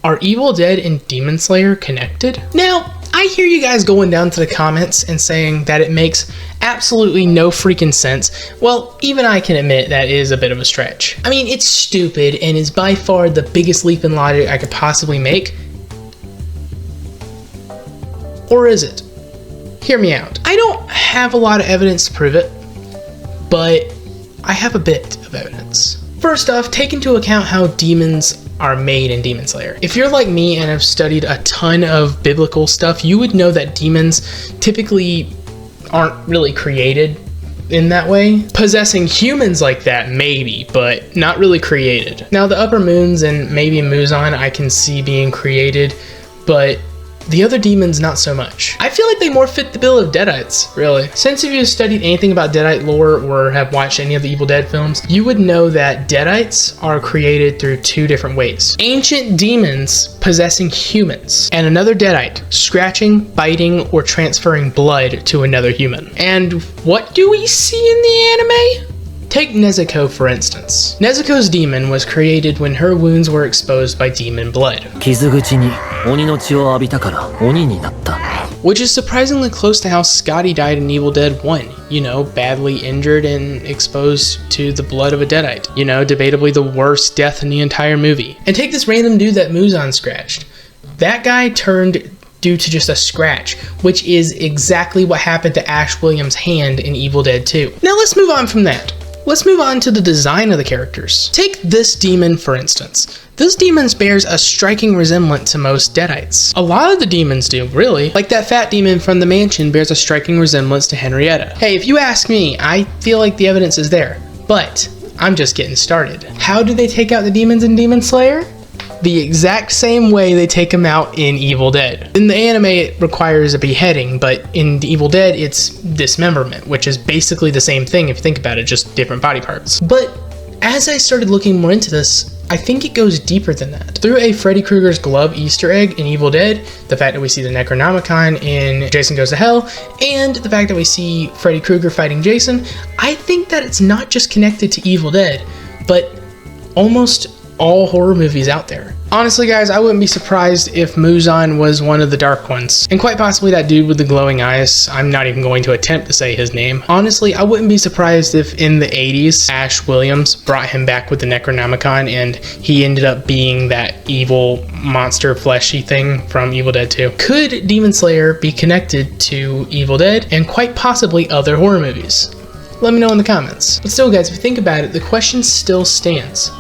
Are Evil Dead and Demon Slayer connected? Now, I hear you guys going down to the comments and saying that it makes absolutely no freaking sense. Well, even I can admit that is a bit of a stretch. I mean, it's stupid and is by far the biggest leap in logic I could possibly make. Or is it? Hear me out. I don't have a lot of evidence to prove it, but I have a bit of evidence. First off, take into account how demons are made in Demon Slayer. If you're like me and have studied a ton of biblical stuff, you would know that demons typically aren't really created in that way. Possessing humans like that, maybe, but not really created. Now, the Upper Moons and maybe Muzan I can see being created, but the other demons, not so much. I feel like they more fit the bill of Deadites, really. Since if you've studied anything about Deadite lore or have watched any of the Evil Dead films, you would know that Deadites are created through two different ways. Ancient demons possessing humans, and another Deadite scratching, biting, or transferring blood to another human. And what do we see in the anime? Take Nezuko for instance. Nezuko's demon was created when her wounds were exposed by demon blood, which is surprisingly close to how Scotty died in Evil Dead 1. You know, badly injured and exposed to the blood of a Deadite. You know, debatably the worst death in the entire movie. And take this random dude that Muzan scratched. That guy turned due to just a scratch, which is exactly what happened to Ash Williams' hand in Evil Dead 2. Now let's move on from that. Let's move on to the design of the characters. Take this demon for instance. This demon bears a striking resemblance to most Deadites. A lot of the demons do, really. Like that fat demon from the mansion bears a striking resemblance to Henrietta. Hey, if you ask me, I feel like the evidence is there, but I'm just getting started. How do they take out the demons in Demon Slayer? The exact same way they take them out in Evil Dead. In the anime, it requires a beheading, but in the Evil Dead, it's dismemberment, which is basically the same thing if you think about it, just different body parts. But as I started looking more into this, I think it goes deeper than that. Through a Freddy Krueger's glove Easter egg in Evil Dead, the fact that we see the Necronomicon in Jason Goes to Hell, and the fact that we see Freddy Krueger fighting Jason, I think that it's not just connected to Evil Dead, but almost all horror movies out there. Honestly guys, I wouldn't be surprised if Muzan was one of the dark ones, and quite possibly that dude with the glowing eyes. I'm not even going to attempt to say his name. Honestly, I wouldn't be surprised if in the 80s, Ash Williams brought him back with the Necronomicon and he ended up being that evil monster fleshy thing from Evil Dead 2. Could Demon Slayer be connected to Evil Dead and quite possibly other horror movies? Let me know in the comments. But still guys, if you think about it, the question still stands.